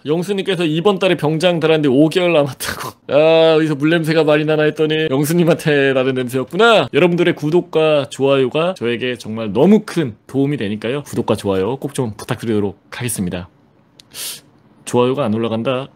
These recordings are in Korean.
영수님께서 이번 달에 병장 달았는데 5개월 남았다고. 아, 여기서 물냄새가 많이 나나 했더니 영수님한테 나는 냄새였구나. 여러분들의 구독과 좋아요가 저에게 정말 너무 큰 도움이 되니까요. 구독과 좋아요 꼭 좀 부탁드리도록 하겠습니다. 좋아요가 안 올라간다.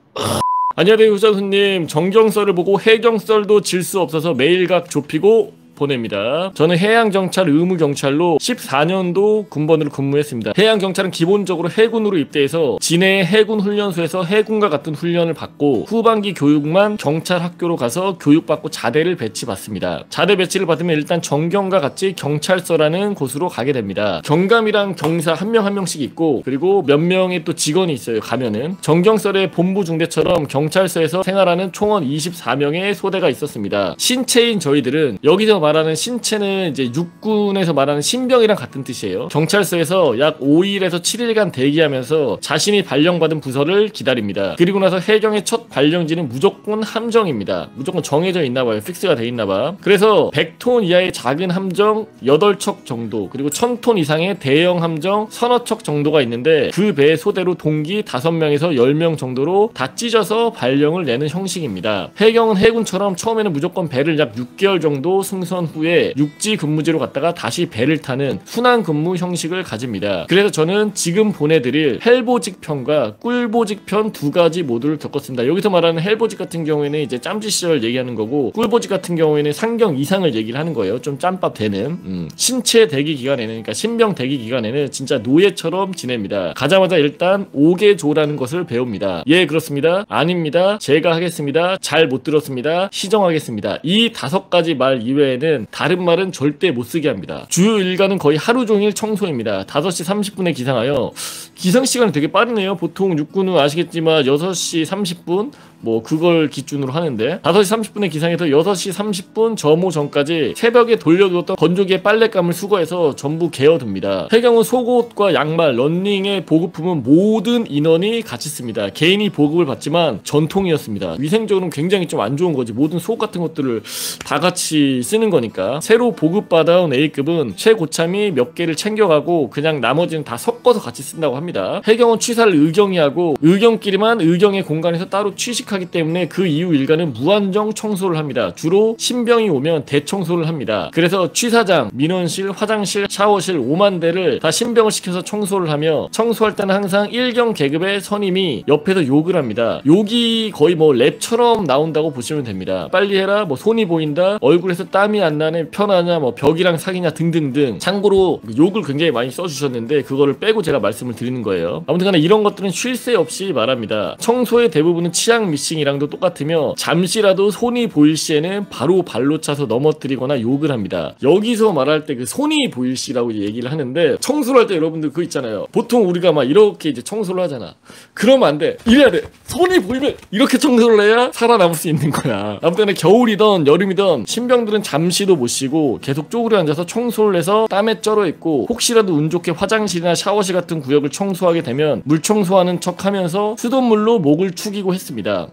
안녕하세요, 후장수님. 정경설을 보고 해경설도 질 수 없어서 매일각 좁히고 보냅니다. 저는 해양경찰 의무경찰로 14년도 군번으로 근무했습니다. 해양경찰은 기본적으로 해군으로 입대해서 진해 해군훈련소에서 해군과 같은 훈련을 받고 후반기 교육만 경찰학교로 가서 교육받고 자대를 배치받습니다. 자대 배치를 받으면 일단 정경과 같이 경찰서라는 곳으로 가게 됩니다. 경감이랑 경사 한 명 한 명씩 있고, 그리고 몇 명의 또 직원이 있어요. 가면은 정경설의 본부 중대처럼 경찰서에서 생활하는 총원 24명의 소대가 있었습니다. 신체인 저희들은 여기서 말하는 신체는 이제 육군에서 말하는 신병이랑 같은 뜻이에요. 경찰서에서 약 5일에서 7일간 대기하면서 자신이 발령받은 부서를 기다립니다. 그리고 나서 해경의 첫 발령지는 무조건 함정입니다. 무조건 정해져 있나봐요. 픽스가 돼 있나봐. 그래서 100톤 이하의 작은 함정 8척 정도, 그리고 1000톤 이상의 대형 함정 서너 척 정도가 있는데, 그 배의 소대로 동기 5명에서 10명 정도로 다 찢어서 발령을 내는 형식입니다. 해경은 해군처럼 처음에는 무조건 배를 약 6개월 정도 승선 후에 육지 근무지로 갔다가 다시 배를 타는 순환 근무 형식을 가집니다. 그래서 저는 지금 보내드릴 헬보직 편과 꿀보직 편 두 가지 모두를 겪었습니다. 여기서 말하는 헬보직 같은 경우에는 이제 짬지 시절 얘기하는 거고, 꿀보직 같은 경우에는 상경 이상을 얘기를 하는 거예요. 좀 짬밥 되는. 신체 대기 기간에는, 그러니까 신병 대기 기간에는 진짜 노예처럼 지냅니다. 가자마자 일단 오개조라는 것을 배웁니다. 예, 그렇습니다. 아닙니다. 제가 하겠습니다. 잘 못 들었습니다. 시정하겠습니다. 이 5가지 말 이외에는 다른 말은 절대 못 쓰게 합니다. 주요 일과는 거의 하루 종일 청소입니다. 5시 30분에 기상하여, 기상 시간이 되게 빠르네요. 보통 육군은 아시겠지만 6시 30분 뭐 그걸 기준으로 하는데, 5시 30분에 기상해서 6시 30분 점호 전까지 새벽에 돌려두었던 건조기에 빨랫감을 수거해서 전부 개어듭니다. 해경은 속옷과 양말, 런닝의 보급품은 모든 인원이 같이 씁니다. 개인이 보급을 받지만 전통이었습니다. 위생적으로는 굉장히 좀 안 좋은 거지. 모든 속옷 같은 것들을 다 같이 쓰는 거니까. 새로 보급받아온 A급은 최고참이 몇 개를 챙겨가고 그냥 나머지는 다 섞어서 같이 쓴다고 합니다. 해경은 취사를 의경이 하고, 의경끼리만 의경의 공간에서 따로 취식하기 때문에 그 이후 일과는 무한정 청소를 합니다. 주로 신병이 오면 대청소를 합니다. 그래서 취사장, 민원실, 화장실, 샤워실 5만 대를 다 신병을 시켜서 청소를 하며, 청소할 때는 항상 1경 계급의 선임이 옆에서 욕을 합니다. 욕이 거의 뭐 랩처럼 나온다고 보시면 됩니다. 빨리 해라, 뭐 손이 보인다, 얼굴에서 땀이 안 나네, 편하냐, 뭐 벽이랑 사귀냐 등등등. 참고로 욕을 굉장히 많이 써주셨는데 그거를 빼고 제가 말씀을 드리는 거예요. 아무튼 간에 이런 것들은 쉴 새 없이 말합니다. 청소의 대부분은 치약 미싱이랑도 똑같으며, 잠시라도 손이 보일 시에는 바로 발로 차서 넘어뜨리거나 욕을 합니다. 여기서 말할 때 그 손이 보일 시라고 얘기를 하는데, 청소를 할 때 여러분들 그거 있잖아요. 보통 우리가 막 이렇게 이제 청소를 하잖아. 그러면 안 돼. 이래야 돼. 손이 보이면 이렇게 청소를 해야 살아남을 수 있는 거야. 아무튼 겨울이던 여름이던 신병들은 잠시도 못 쉬고 계속 쪼그려 앉아서 청소를 해서 땀에 쩔어 있고, 혹시라도 운 좋게 화장실이나 샤워실 같은 구역을 청소하게 되면 물 청소하는 척 하면서 수돗물로 목을 축이고 했습니다.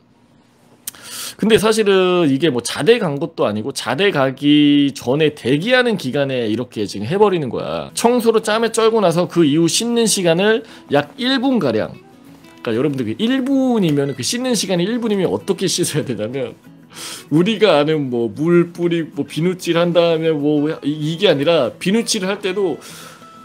근데 사실은 이게 뭐 자대 간 것도 아니고, 자대 가기 전에 대기하는 기간에 이렇게 지금 해버리는 거야. 청소로 짬에 쩔고 나서 그 이후 씻는 시간을 약 1분가량. 그러니까 여러분들 그 1분이면, 그 씻는 시간이 1분이면 어떻게 씻어야 되냐면, 우리가 아는 뭐 물 뿌리고 뭐 비누칠 한 다음에 뭐 이게 아니라, 비누칠을 할 때도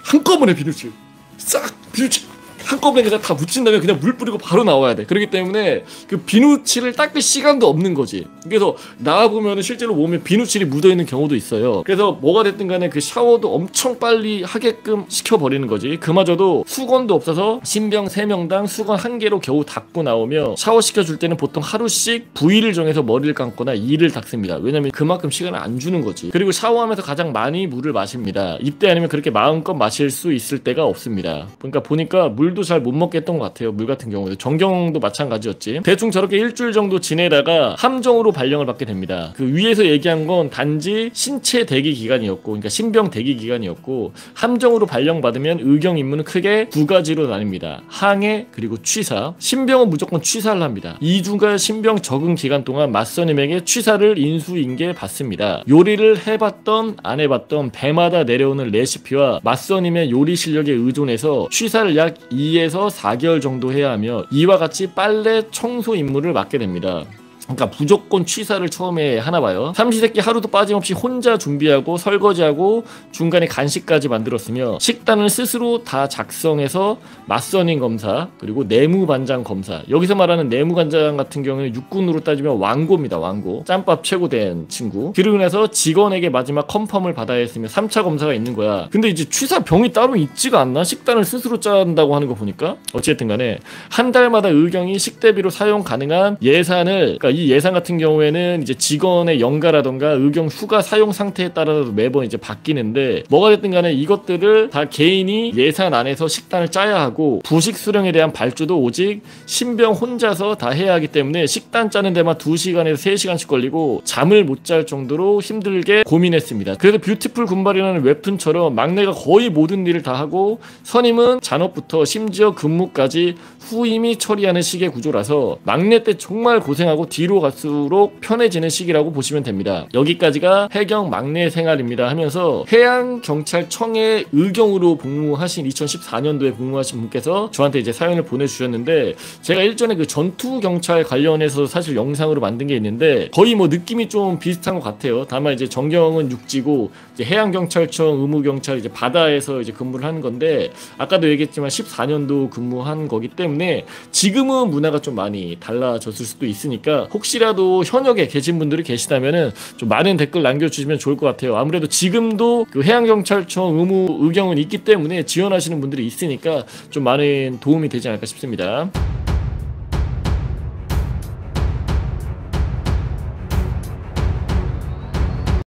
한꺼번에 비누칠 싹 비누칠 한꺼번에 그냥 다 묻힌 다음에 그냥 물 뿌리고 바로 나와야 돼. 그렇기 때문에 그 비누칠을 닦을 시간도 없는 거지. 그래서 나와보면 실제로 몸에 비누칠이 묻어있는 경우도 있어요. 그래서 뭐가 됐든 간에 그 샤워도 엄청 빨리 하게끔 시켜버리는 거지. 그마저도 수건도 없어서 신병 3명당 수건 1개로 겨우 닦고 나오며, 샤워시켜줄 때는 보통 하루씩 부위를 정해서 머리를 감거나 이를 닦습니다. 왜냐면 그만큼 시간을 안 주는 거지. 그리고 샤워하면서 가장 많이 물을 마십니다. 이때 아니면 그렇게 마음껏 마실 수 있을 때가 없습니다. 그러니까 보니까 물도 잘 못 먹게 했던 것 같아요. 물 같은 경우도. 정경도 마찬가지였지. 대충 저렇게 일주일 정도 지내다가 함정으로 발령을 받게 됩니다. 그 위에서 얘기한 건 단지 신체 대기 기간이었고, 그러니까 신병 대기 기간이었고, 함정으로 발령받으면 의경 임무는 크게 2가지로 나뉩니다. 항해 그리고 취사. 신병은 무조건 취사를 합니다. 2주간 신병 적응 기간 동안 맞선임에게 취사를 인수인계 받습니다. 요리를 해봤던 안 해봤던 배마다 내려오는 레시피와 맞선임의 요리 실력에 의존해서 취사를 약 2에서 4개월 정도 해야 하며 이와 같이 빨래 청소 임무를 맡게 됩니다. 그러니까 무조건 취사를 처음에 하나 봐요. 삼시세끼 하루도 빠짐없이 혼자 준비하고 설거지하고 중간에 간식까지 만들었으며 식단을 스스로 다 작성해서 맞선인 검사 그리고 내무반장 검사, 여기서 말하는 내무반장 같은 경우는 육군으로 따지면 왕고입니다. 왕고, 짬밥 최고 된 친구. 그리고 나서 직원에게 마지막 컨펌을 받아야 했으며 3차 검사가 있는 거야. 근데 이제 취사 병이 따로 있지가 않나? 식단을 스스로 짠다고 하는 거 보니까. 어쨌든 간에 한 달마다 의경이 식대비로 사용 가능한 예산을, 그러니까 이 예산 같은 경우에는 이제 직원의 연가라던가 의경 휴가 사용 상태에 따라서 매번 이제 바뀌는데, 뭐가 됐든 간에 이것들을 다 개인이 예산 안에서 식단을 짜야 하고, 부식 수령에 대한 발주도 오직 신병 혼자서 다 해야 하기 때문에 식단 짜는 데만 2시간에서 3시간씩 걸리고 잠을 못 잘 정도로 힘들게 고민했습니다. 그래서 뷰티풀 군발이라는 웹툰처럼 막내가 거의 모든 일을 다 하고 선임은 잔업부터 심지어 근무까지 후임이 처리하는 식의 구조라서 막내 때 정말 고생하고 뒤로 갈수록 편해지는 시기라고 보시면 됩니다. 여기까지가 해경 막내 생활입니다 하면서 해양경찰청에 의경으로 복무하신 2014년도에 복무하신 분께서 저한테 이제 사연을 보내주셨는데, 제가 일전에 그 전투경찰 관련해서 사실 영상으로 만든 게 있는데 거의 뭐 느낌이 좀 비슷한 것 같아요. 다만 이제 전경은 육지고 이제 해양경찰청 의무경찰 이제 바다에서 이제 근무를 하는 건데, 아까도 얘기했지만 14년도 근무한 거기 때문에 지금은 문화가 좀 많이 달라졌을 수도 있으니까 혹시라도 현역에 계신 분들이 계시다면은 좀 많은 댓글 남겨주시면 좋을 것 같아요. 아무래도 지금도 그 해양경찰청 의무 의경은 있기 때문에 지원하시는 분들이 있으니까 좀 많은 도움이 되지 않을까 싶습니다.